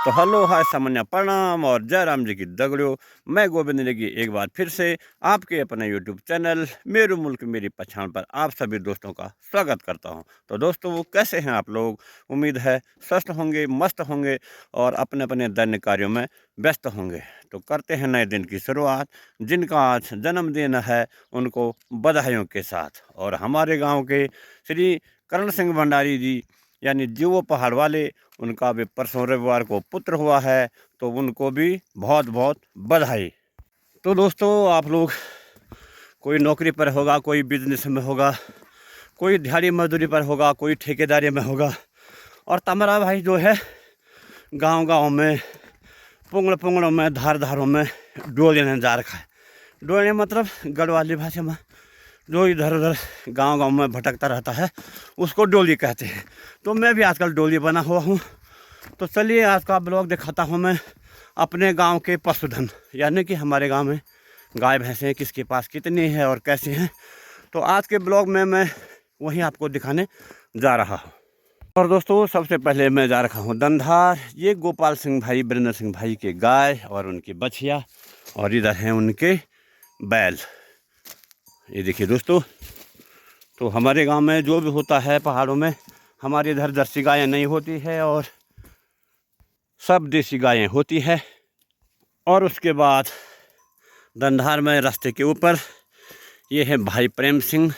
तो hello hi सामान्य प्रणाम और जय राम जी की दगड़ियों। मैं गोविंद नेगी एक बार फिर से आपके अपने यूट्यूब चैनल मेरू मुल्क मेरी पहचान पर आप सभी दोस्तों का स्वागत करता हूं। तो दोस्तों कैसे हैं आप लोग? उम्मीद है स्वस्थ होंगे, मस्त होंगे और अपने अपने दैनिक कार्यों में व्यस्त होंगे। तो करते हैं नए दिन की शुरुआत। जिनका आज जन्मदिन है उनको बधाइयों के साथ। और हमारे गाँव के श्री करण सिंह भंडारी जी यानी जीवो पहाड़ वाले, उनका भी परसों रविवार को पुत्र हुआ है, तो उनको भी बहुत बहुत बधाई। तो दोस्तों आप लोग, कोई नौकरी पर होगा, कोई बिजनेस में होगा, कोई दिहाड़ी मजदूरी पर होगा, कोई ठेकेदारी में होगा, और तमरा भाई जो है गांव गांव में, पुंगड़ पुंगड़ों में, धार धारों में डोलियाँ जा रखा है। डोले मतलब गढ़वाली भाषा में जो इधर उधर गांव गांव में भटकता रहता है उसको डोली कहते हैं। तो मैं भी आजकल डोली बना हुआ हूँ। तो चलिए आज का ब्लॉग दिखाता हूँ मैं अपने गांव के पशुधन, यानी कि हमारे गांव में गाय भैंसें किसके पास कितनी है और कैसे हैं। तो आज के ब्लॉग में मैं वही आपको दिखाने जा रहा हूँ। और दोस्तों सबसे पहले मैं जा रखा हूँ दंधार। ये गोपाल सिंह भाई, वीरेंद्र सिंह भाई के गाय और उनकी बछिया, और इधर हैं उनके बैल। ये देखिए दोस्तों, तो हमारे गांव में जो भी होता है पहाड़ों में, हमारे इधर जर्सी गायें नहीं होती है और सब देसी गायें होती है। और उसके बाद दंधार में रास्ते के ऊपर ये है भाई प्रेम सिंह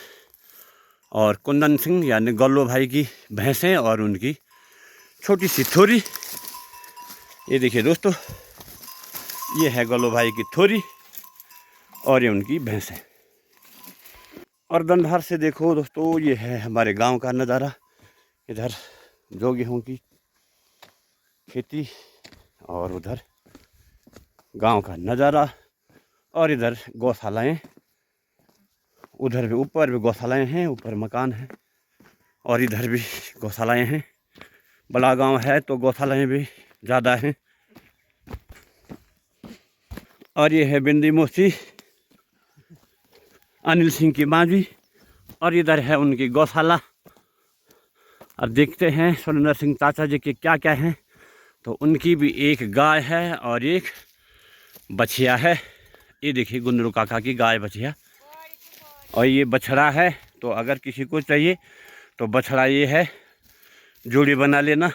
और कुंदन सिंह यानी गल्लो भाई की भैंसें और उनकी छोटी सी थोरी। ये देखिए दोस्तों, ये है गल्लो भाई की थोरी और ये उनकी भैंसें। और दंधार से देखो दोस्तों, ये है हमारे गांव का नज़ारा। इधर जो गेहूँ की खेती और उधर गांव का नज़ारा, और इधर गौशालाएँ, उधर भी ऊपर भी गौशालाएँ हैं, ऊपर मकान है, और इधर भी गौशालाएँ हैं। बड़ा गांव है तो गौशालाएँ भी ज़्यादा हैं। और ये है बिंदी मोसी अनिल सिंह की माँ जी, और इधर है उनकी गौशाला। अब देखते हैं सुरेंद्र सिंह चाचा जी के क्या क्या हैं। तो उनकी भी एक गाय है और एक बछिया है। ये देखिए गुंदरू काका की गाय बछिया, और ये बछड़ा है। तो अगर किसी को चाहिए तो बछड़ा ये है, जोड़ी बना लेना।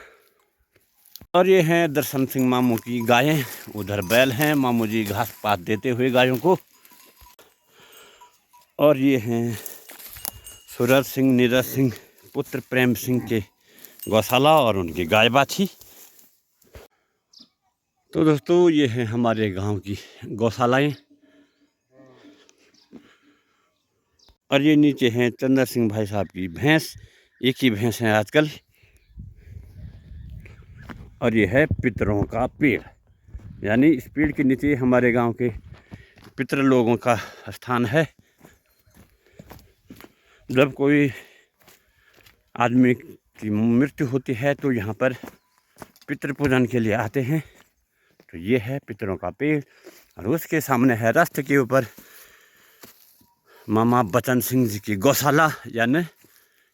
और ये हैं दर्शन सिंह मामू की गायें, उधर बैल हैं, मामू जी घास पात देते हुए गायों को। और ये हैं सूरज सिंह, नीरज सिंह पुत्र प्रेम सिंह के गौशाला और उनकी गाय बाछी। तो दोस्तों ये है हमारे गांव की गौशालाएं। और ये नीचे हैं चंद्र सिंह भाई साहब की भैंस, एक ही भैंस है आजकल। और ये है पितरों का पेड़, यानी इस पेड़ के नीचे हमारे गांव के पितर लोगों का स्थान है। जब कोई आदमी की मृत्यु होती है तो यहाँ पर पितृ पूजन के लिए आते हैं। तो ये है पितरों का पेड़, और उसके सामने है रास्ते के ऊपर मामा बचन सिंह जी की गौशाला, यानी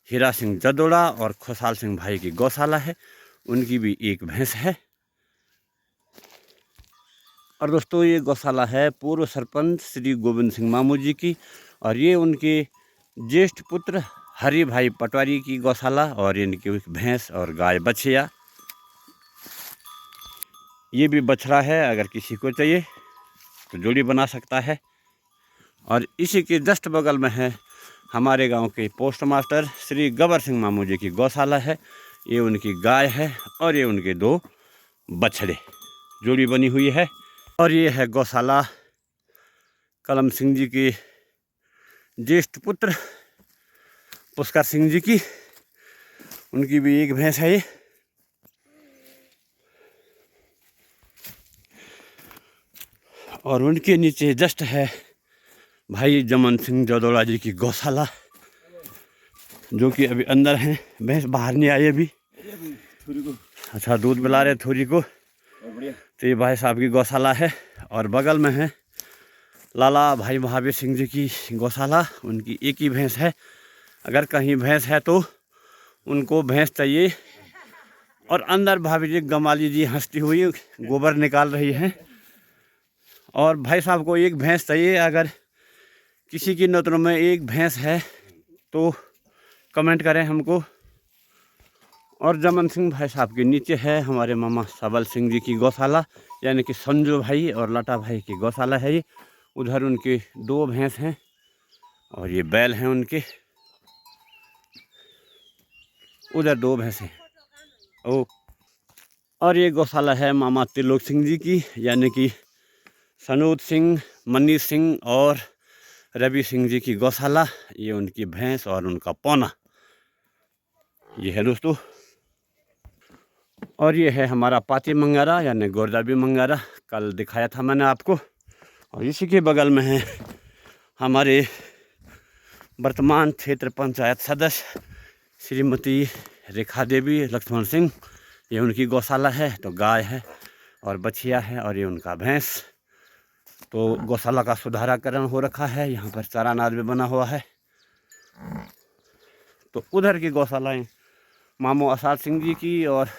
हीरा सिंह जदोड़ा और खुशहाल सिंह भाई की गौशाला है। उनकी भी एक भैंस है। और दोस्तों ये गौशाला है पूर्व सरपंच श्री गोविंद सिंह मामू जी की, और ये उनके ज्येष्ठ पुत्र हरि भाई पटवारी की गौशाला, और इनकी भैंस और गाय बछिया। ये भी बछड़ा है, अगर किसी को चाहिए तो जोड़ी बना सकता है। और इसी के जस्ट बगल में है हमारे गांव के पोस्ट मास्टर श्री गबर सिंह मामू जी की गौशाला है। ये उनकी गाय है और ये उनके दो बछड़े, जोड़ी बनी हुई है। और ये है गौशाला कलम सिंह जी के ज्येष्ठ पुत्र पुष्कर सिंह जी की, उनकी भी एक भैंस है ये। और उनके नीचे जस्ट है भाई जमन सिंह जदोड़ा जी की गौशाला, जो कि अभी अंदर हैं। भैंस बाहर नहीं आई अभी। अच्छा, दूध पिला रहे थोड़ी को। तो ये भाई साहब की गौशाला है। और बगल में है लाला भाई महावीर सिंह जी की गौशाला, उनकी एक ही भैंस है। अगर कहीं भैंस है तो उनको भैंस चाहिए और अंदर भाभी जी गमाली जी हंसती हुई गोबर निकाल रही हैं। और भाई साहब को एक भैंस चाहिए, अगर किसी की नज़रों में एक भैंस है तो कमेंट करें हमको। और जमन सिंह भाई साहब के नीचे है हमारे मामा सबल सिंह जी की गौशाला, यानी कि संजू भाई और लटा भाई की गौशाला है ये। उधर उनके 2 भैंस हैं और ये बैल हैं उनके, उधर 2 भैंस हैं। ओ, और ये गौशाला है मामा त्रिलोक सिंह जी की, यानी कि सनोद सिंह, मनीष सिंह और रवि सिंह जी की गौशाला। ये उनकी भैंस और उनका पौना ये है दोस्तों। और ये है हमारा पाती मंगारा, यानी गोरदाबी मंगारा, कल दिखाया था मैंने आपको। और इसी के बगल में है हमारे वर्तमान क्षेत्र पंचायत सदस्य श्रीमती रेखा देवी लक्ष्मण सिंह, ये उनकी गौशाला है। तो गाय है और बछिया है और ये उनका भैंस। तो गौशाला का सुधाराकरण हो रखा है, यहाँ पर चारानाद भी बना हुआ है। तो उधर की गौशालाएँ मामू आसाद सिंह जी की और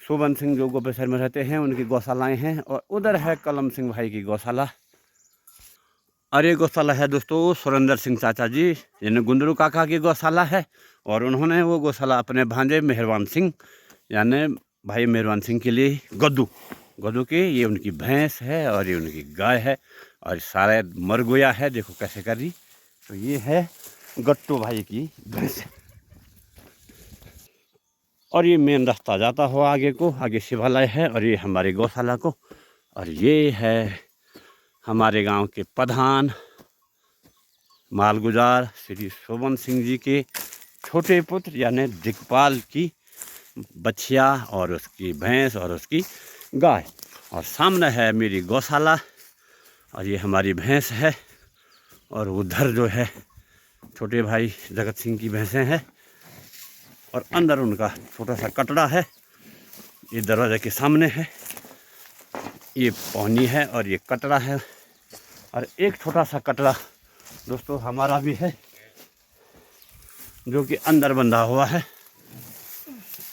शोभन सिंह जो गोपेसर में रहते हैं उनकी गौशालाएँ हैं। और उधर है कलम सिंह भाई की गौशाला। और ये गौशाला है दोस्तों सुरेंद्र सिंह चाचा जी, यानी गुंदरू काका की गौशाला है। और उन्होंने वो गौशाला अपने भांजे मेहरबान सिंह, यानी भाई मेहरबान सिंह के लिए गद्दू की, ये उनकी भैंस है और ये उनकी गाय है। और सारा मर गोया है, देखो कैसे कर रही। तो ये है गट्टू भाई की भैंस। और ये मेन रास्ता जाता हुआ आगे को, आगे शिवालय है और ये हमारी गौशाला को। और ये है हमारे गांव के प्रधान मालगुजार श्री शोभन सिंह जी के छोटे पुत्र, यानी दिगपाल की बछिया और उसकी भैंस और उसकी गाय। और सामने है मेरी गौशाला और ये हमारी भैंस है। और उधर जो है छोटे भाई जगत सिंह की भैंसें हैं। और अंदर उनका छोटा सा कटड़ा है, ये दरवाजे के सामने है। ये पौनी है और ये कटड़ा है। और एक छोटा सा कटड़ा दोस्तों हमारा भी है, जो कि अंदर बंधा हुआ है।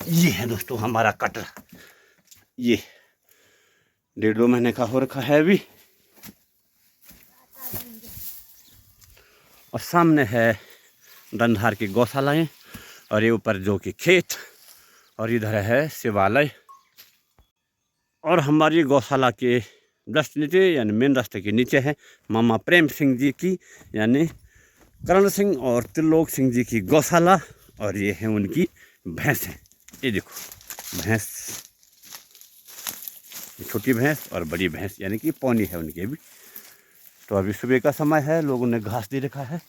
ये है दोस्तों हमारा कटड़ा, ये 1.5-2 महीने का हो रखा है अभी। और सामने है दंधार की गौशालाएँ और ये ऊपर जो कि खेत, और इधर है शिवालय। और हमारी गौशाला के जस्ट नीचे, यानी मेन रास्ते के नीचे है मामा प्रेम सिंह जी की, यानी करण सिंह और त्रिलोक सिंह जी की गौशाला। और ये है उनकी भैंस है, ये देखो भैंस, छोटी भैंस और बड़ी भैंस, यानी कि पौनी है उनकी अभी। तो अभी सुबह का समय है, लोगों ने घास दे रखा है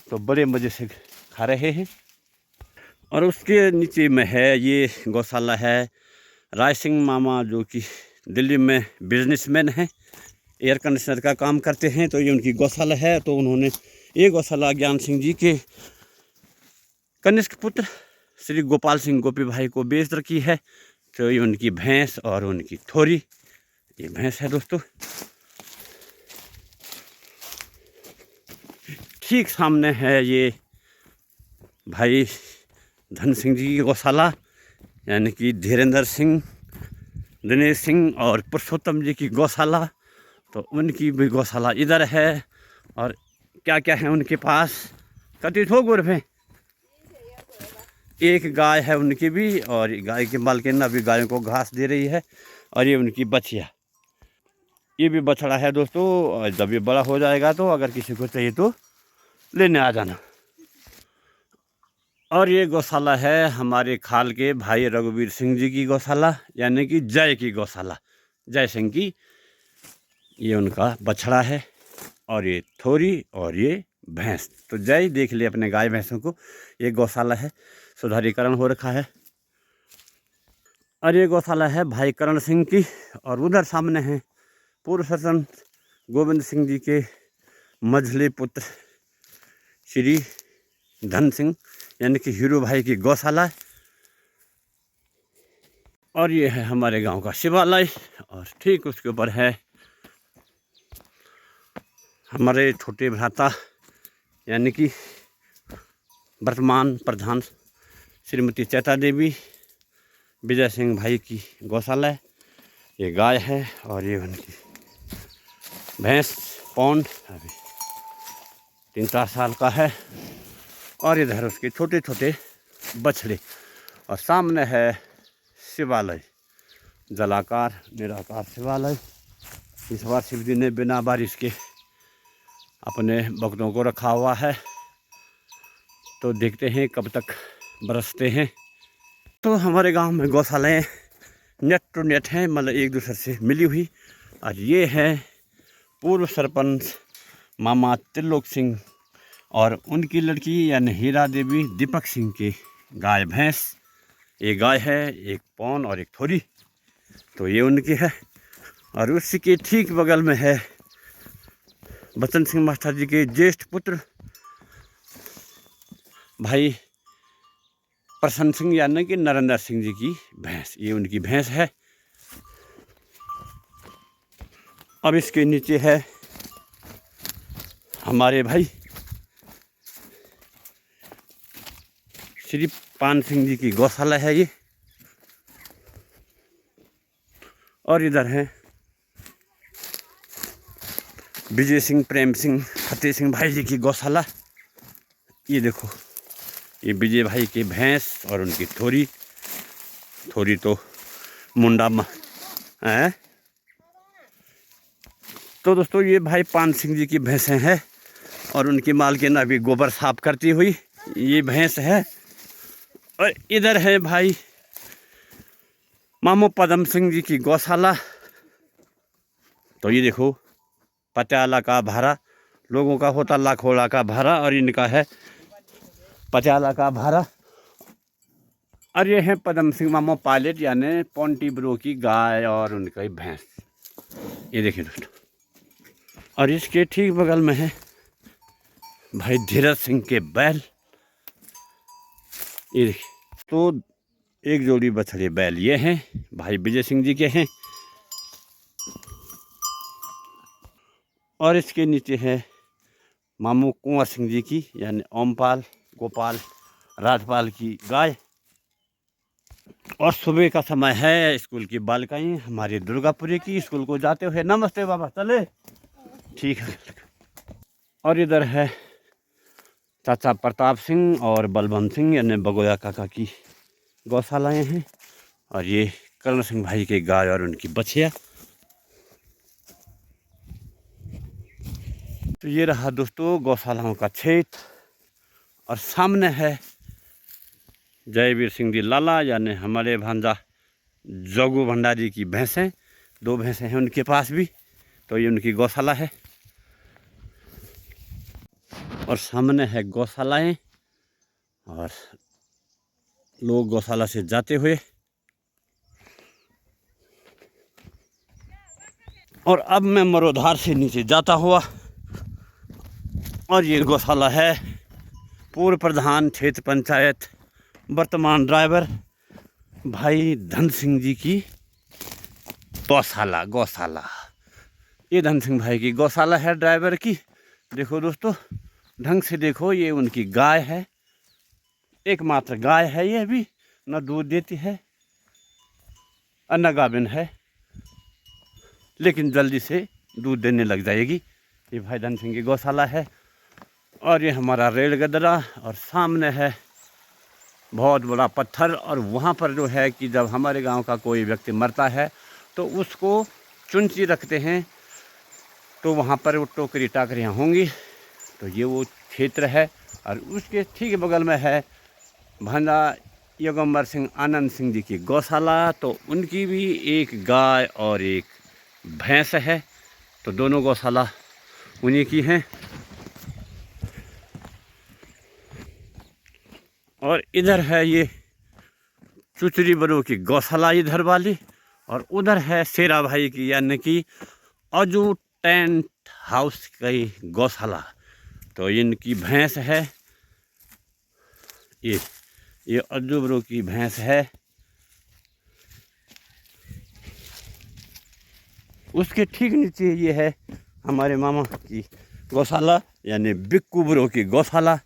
तो बड़े मज़े से खा रहे हैं। और उसके नीचे में है ये गौशाला है राय सिंह मामा, जो कि दिल्ली में बिजनेसमैन हैं, एयर कंडीशनर का काम करते हैं। तो ये उनकी गौशाला है। तो उन्होंने ये गौशाला ज्ञान सिंह जी के कनिष्ठ पुत्र श्री गोपाल सिंह गोपी भाई को बेच रखी है। तो ये उनकी भैंस और उनकी थोरी, ये भैंस है दोस्तों। ठीक सामने है ये भाई धन सिंह जी की गौशाला, यानी कि धीरेन्द्र सिंह, दिनेश सिंह और पुरुषोत्तम जी की गौशाला। तो उनकी भी गौशाला इधर है। और क्या क्या है उनके पास, कति थोक गोर में एक गाय है उनकी भी। और गाय की मालकिन अभी गायों को घास दे रही है। और ये उनकी बछिया, ये भी बछड़ा है दोस्तों। और जब ये बड़ा हो जाएगा तो अगर किसी को चाहिए तो लेने आ जाना। और ये गौशाला है हमारे खाल के भाई रघुवीर सिंह जी की गौशाला, यानी कि जय की गौशाला, जय सिंह की। ये उनका बछड़ा है और ये थोरी और ये भैंस। तो जय देख ले अपने गाय भैंसों को। ये गौशाला है, सुधारीकरण हो रखा है। और ये गौशाला है भाई करण सिंह की। और उधर सामने है पूर्व शासन गोविंद सिंह जी के मझले पुत्र श्री धन सिंह, यानी कि हीरो भाई की गौशाला। और ये है हमारे गांव का शिवालय। और ठीक उसके ऊपर है हमारे छोटे भ्राता, यानी कि वर्तमान प्रधान श्रीमती चैता देवी, विजय सिंह भाई की गौशाला है। ये गाय है और ये उनकी भैंस पौंड अभी 3-4 साल का है। और इधर उसके छोटे छोटे बछड़े और सामने है शिवालय, जलाकार निराकार शिवालय। इस बार शिव जी ने बिना बारिश के अपने भक्तों को रखा हुआ है, तो देखते हैं कब तक बरसते हैं। तो हमारे गांव में गौशालाएँ नेट टू नेट हैं, मतलब एक दूसरे से मिली हुई। और ये है पूर्व सरपंच मामा त्रिलोक सिंह और उनकी लड़की यानी हीरा देवी दीपक सिंह की गाय भैंस। एक गाय है, एक पौन और एक थोड़ी, तो ये उनकी है। और उसी के ठीक बगल में है बचन सिंह मास्टर जी के ज्येष्ठ पुत्र भाई प्रसन्न सिंह यानी कि नरेंद्र सिंह जी की भैंस, ये उनकी भैंस है। अब इसके नीचे है हमारे भाई श्री पान सिंह जी की गौशाला है ये। और इधर है विजय सिंह, प्रेम सिंह, फतेह सिंह भाई जी की गौशाला। ये देखो, ये विजय भाई की भैंस और उनकी थोड़ी तो मुंडा है। तो दोस्तों ये भाई पान सिंह जी की भैंसें हैं और उनकी मालकिन अभी गोबर साफ करती हुई ये भैंस है। और इधर है भाई मामू पदम सिंह जी की गौशाला। तो ये देखो, पटियाला का भारा, लोगों का होता लाखोड़ा का भारा और इनका है पटियाला का भारा। और ये है पदम सिंह मामू पायलट यानी पोंटी ब्रो की गाय और उनका भैंस, ये देखिए दोस्तों। और इसके ठीक बगल में है भाई धीरज सिंह के बैल, ये देखिए। तो एक जोड़ी बछड़े बैल ये हैं भाई विजय सिंह जी के हैं। और इसके नीचे है मामू कुंवर सिंह जी की यानी ओमपाल, गोपाल, राजपाल की गाय। और सुबह का समय है, स्कूल की बालिकाएं हमारी दुर्गापुरी की स्कूल को जाते हुए, नमस्ते बाबा, चले ठीक है। और इधर है चाचा प्रताप सिंह और बलवंत सिंह यानी बगोया काका की गौशालाएँ हैं। और ये कर्ण सिंह भाई के गाय और उनकी बछिया। तो ये रहा दोस्तों गौशालाओं का क्षेत्र। और सामने है जयवीर सिंह जी लाला यानी हमारे भांजा जोगू भंडारी की भैंसें, 2 भैंसें हैं उनके पास भी, तो ये उनकी गौशाला है। और सामने है गौशालाएँ और लोग गौशाला से जाते हुए। और अब मैं मरोधार से नीचे जाता हुआ, और ये गौशाला है पूर्व प्रधान क्षेत्र पंचायत वर्तमान ड्राइवर भाई धन सिंह जी की गौशाला। ये धन सिंह भाई की गौशाला है ड्राइवर की। देखो दोस्तों, ढंग से देखो, ये उनकी गाय है, एकमात्र गाय है ये, भी न दूध देती है और न गाभिन है, लेकिन जल्दी से दूध देने लग जाएगी। ये भाई धन सिंह की गौशाला है। और ये हमारा रेल गदरा, और सामने है बहुत बड़ा पत्थर। और वहाँ पर जो है कि जब हमारे गांव का कोई व्यक्ति मरता है तो उसको चुनची रखते हैं, तो वहाँ पर वो टोकरी टाकरियाँ होंगी। तो ये वो क्षेत्र है। और उसके ठीक बगल में है भांजा योगंबर सिंह आनंद सिंह जी की गौशाला। तो उनकी भी एक गाय और एक भैंस है, तो दोनों गौशाला उन्हीं की हैं। और इधर है ये चुचरी बरो की गौशाला इधर वाली, और उधर है शेरा भाई की यानी कि अजू टेंट हाउस की गौशाला। तो इनकी भैंस है, ये अजू बरो की भैंस है। उसके ठीक नीचे ये है हमारे मामा की गौशाला यानी बिक्कू बरो की गौशाला।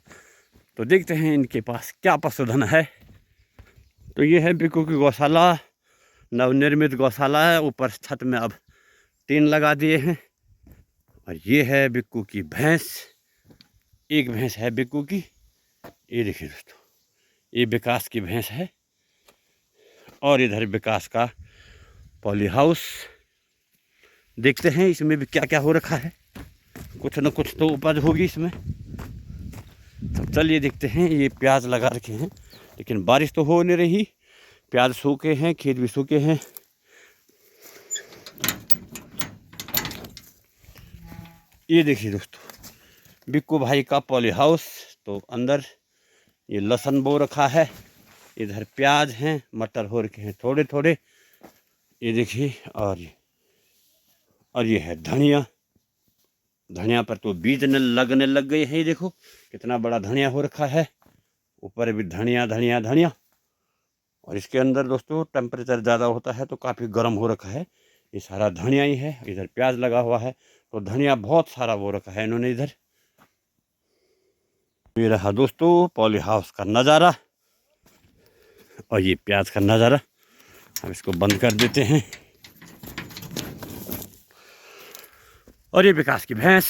तो देखते हैं इनके पास क्या पशुधन है। तो ये है बिक्कू की गौशाला, नवनिर्मित गौशाला है। ऊपर छत में अब टीन लगा दिए हैं। और ये है बिक्कू की भैंस, एक भैंस है बिक्कू की। ये देखिए दोस्तों, ये विकास की भैंस है। और इधर विकास का पॉली हाउस। देखते हैं इसमें भी क्या क्या हो रखा है, कुछ न कुछ तो उपज होगी इसमें। तो चलिए देखते हैं। ये प्याज लगा रखे हैं, लेकिन बारिश तो हो नहीं रही। प्याज सूखे हैं, खेत भी सूखे हैं। ये देखिए दोस्तों, बिक्कू भाई का पॉली हाउस। तो अंदर ये लहसुन बो रखा है, इधर प्याज हैं, मटर हो रखे हैं थोड़े थोड़े। ये देखिए, और ये है धनिया। धनिया पर तो बीज लगने लग गए हैं। ये देखो कितना बड़ा धनिया हो रखा है। ऊपर भी धनिया धनिया धनिया। और इसके अंदर दोस्तों टेम्परेचर ज़्यादा होता है तो काफ़ी गर्म हो रखा है। ये सारा धनिया ही है। इधर प्याज लगा हुआ है, तो धनिया बहुत सारा वो रखा है इन्होंने इधर। ये रहा दोस्तों पॉली हाउस का नज़ारा, और ये प्याज का नज़ारा। हम इसको बंद कर देते हैं। और ये विकास की भैंस।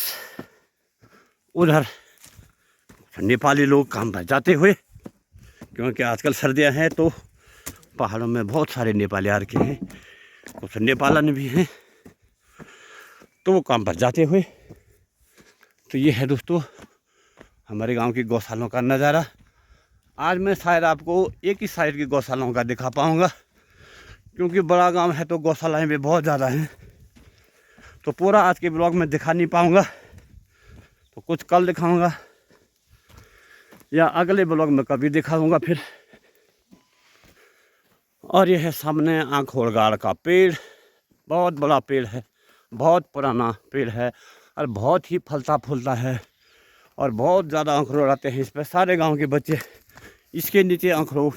उधर नेपाली लोग काम पर जाते हुए, क्योंकि आजकल सर्दियां हैं तो पहाड़ों में बहुत सारे नेपाली आ रखे हैं, कुछ नेपालन भी हैं, तो वो काम पर जाते हुए। तो ये है दोस्तों हमारे गांव की गौशालाओं का नज़ारा। आज मैं शायद आपको एक ही साइड की गौशालाओं का दिखा पाऊँगा, क्योंकि बड़ा गांव है तो गौशालाएँ भी बहुत ज़्यादा हैं। तो पूरा आज के ब्लॉग में दिखा नहीं पाऊँगा, तो कुछ कल दिखाऊँगा या अगले ब्लॉग में कभी दिखाऊँगा फिर। और यह है सामने आंखोड़गाड़ का पेड़, बहुत बड़ा पेड़ है, बहुत पुराना पेड़ है, और बहुत ही फलता फूलता है, और बहुत ज़्यादा अखरोट आते हैं इस पर। सारे गांव के बच्चे इसके नीचे अखरोट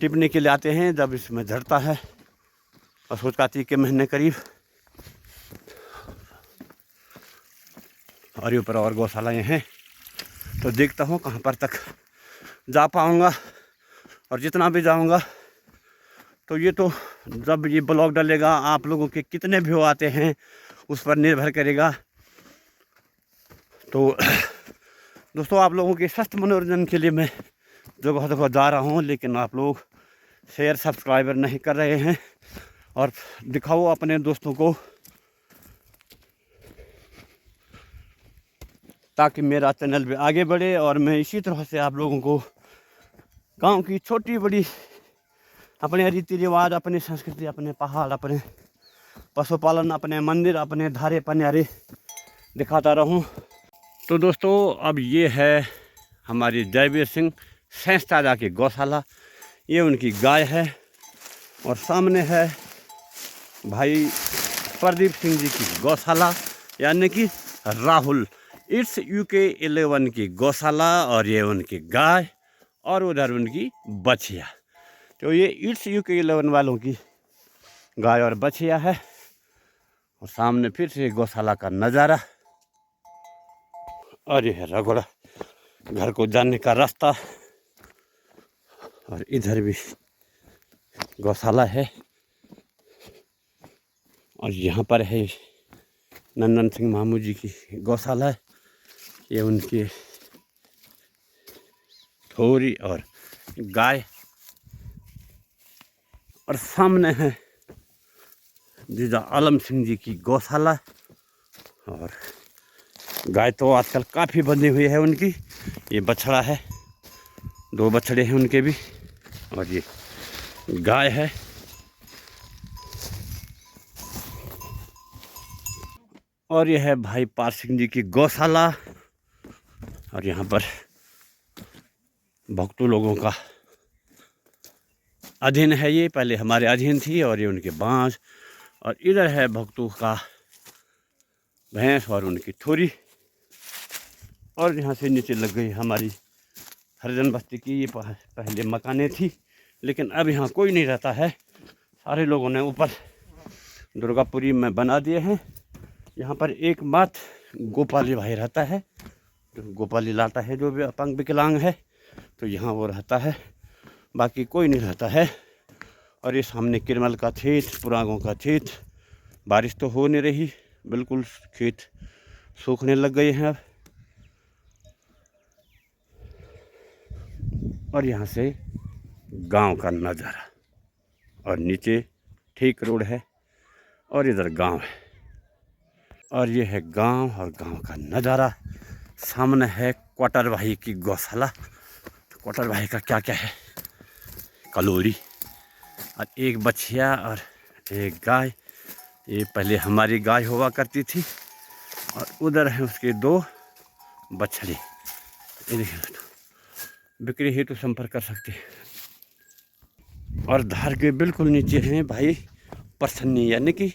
टिपने के लिए आते हैं जब इसमें झड़ता है, और सोच कार्तिक के महीने करीब। और ऊपर और गौशालाएँ हैं, तो देखता हूँ कहाँ पर तक जा पाऊँगा। और जितना भी जाऊँगा तो ये तो जब ये ब्लॉग डलेगा आप लोगों के कितने व्यू आते हैं उस पर निर्भर करेगा। तो दोस्तों आप लोगों के स्वस्थ मनोरंजन के लिए मैं जगह जगह जा रहा हूँ, लेकिन आप लोग शेयर सब्सक्राइबर नहीं कर रहे हैं। और दिखाओ अपने दोस्तों को, ताकि मेरा चैनल भी आगे बढ़े और मैं इसी तरह से आप लोगों को गांव की छोटी बड़ी अपने रीति रिवाज, अपनी संस्कृति, अपने पहाड़, अपने पशुपालन, अपने मंदिर, अपने धारे पन्यारे दिखाता रहूं। तो दोस्तों अब ये है हमारी जयवीर सिंह सैंसताजा की गौशाला। ये उनकी गाय है। और सामने है भाई प्रदीप सिंह जी की गौशाला, यानी कि राहुल इट्स UK 11 की गौशाला। और ये उनकी गाय, और उधर उनकी बछिया। तो ये इट्स UK 11 वालों की गाय और बछिया है। और सामने फिर से गौशाला का नज़ारा। और ये है रगोड़ा घर को जाने का रास्ता। और इधर भी गौशाला है। और यहाँ पर है नंदन सिंह मामू जी की गौशाला है। ये उनकी थोड़ी और गाय। और सामने है जीजा आलम सिंह जी की गौशाला। और गाय तो आजकल काफ़ी बंधी हुई है उनकी। ये बछड़ा है, 2 बछड़े हैं उनके भी। और ये गाय है। और ये है भाई पार सिंह जी की गौशाला। और यहाँ पर भक्तों लोगों का अधीन है। ये पहले हमारे अधीन थी, और ये उनके बाँस। और इधर है भक्तों का भैंस और उनकी थोड़ी। और यहाँ से नीचे लग गई हमारी हरिजन बस्ती की। ये पहले मकानें थी, लेकिन अब यहाँ कोई नहीं रहता है। सारे लोगों ने ऊपर दुर्गापुरी में बना दिए हैं। यहाँ पर एक बात गोपाली भाई रहता है, जो गोपाली लाता है, जो भी अपंग विकलांग है, तो यहाँ वो रहता है। बाकी कोई नहीं रहता है। और ये सामने किरमल का खेत, पुरागों का खेत। बारिश तो हो नहीं रही, बिल्कुल खेत सूखने लग गए हैं अब। और यहाँ से गांव का नज़ारा, और नीचे ठीक रोड है और इधर गांव है, और ये है गांव और गांव का नज़ारा। सामने है क्वार्टर भाई की गौशाला। तो क्वार्टर भाई का क्या क्या है, कलोरी और एक बछिया और एक गाय। ये पहले हमारी गाय हुआ करती थी, और उधर है उसके 2 बछड़े। ये देखिए दोस्तों, बिक्री हेतु संपर्क कर सकते हैं। और धार के बिल्कुल नीचे हैं भाई प्रसन्नी, यानी कि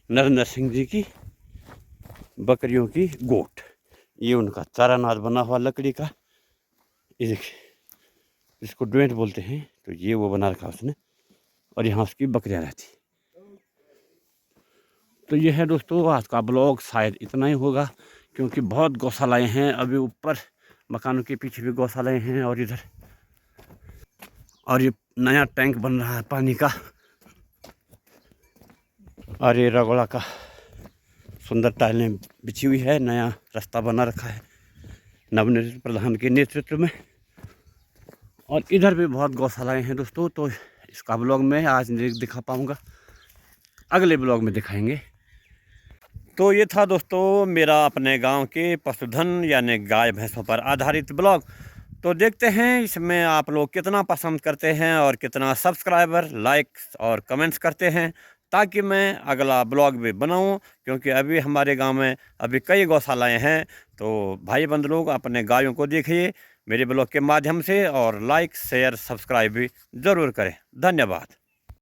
नरेंद्र सिंह जी की बकरियों की गोट। ये उनका चारानाद बना हुआ लकड़ी का, ये देखिए, इसको डोएंट बोलते हैं। तो ये वो बना रखा उसने, और यहाँ उसकी बकरियाँ रहती। तो ये है दोस्तों आज का ब्लॉग, शायद इतना ही होगा, क्योंकि बहुत गौशालाएँ हैं। अभी ऊपर मकानों के पीछे भी गौशालाएँ हैं, और इधर, और ये नया टैंक बन रहा है पानी का, और ये रगोड़ा का सुंदर टाइलें बिछी हुई है, नया रास्ता बना रखा है नवनिर्मित प्रधान के नेतृत्व में। और इधर भी बहुत गौशालाएँ हैं दोस्तों। तो इसका ब्लॉग मैं आज नहीं दिखा पाऊँगा, अगले ब्लॉग में दिखाएंगे। तो ये था दोस्तों मेरा अपने गांव के पशुधन यानी गाय भैंसों पर आधारित ब्लॉग। तो देखते हैं इसमें आप लोग कितना पसंद करते हैं और कितना सब्सक्राइबर, लाइक्स और कमेंट्स करते हैं, ताकि मैं अगला ब्लॉग भी बनाऊं। क्योंकि अभी हमारे गांव में अभी कई गौशालाएं हैं। तो भाई बंधु लोग अपने गायों को देखिए मेरे ब्लॉग के माध्यम से, और लाइक शेयर सब्सक्राइब भी ज़रूर करें। धन्यवाद।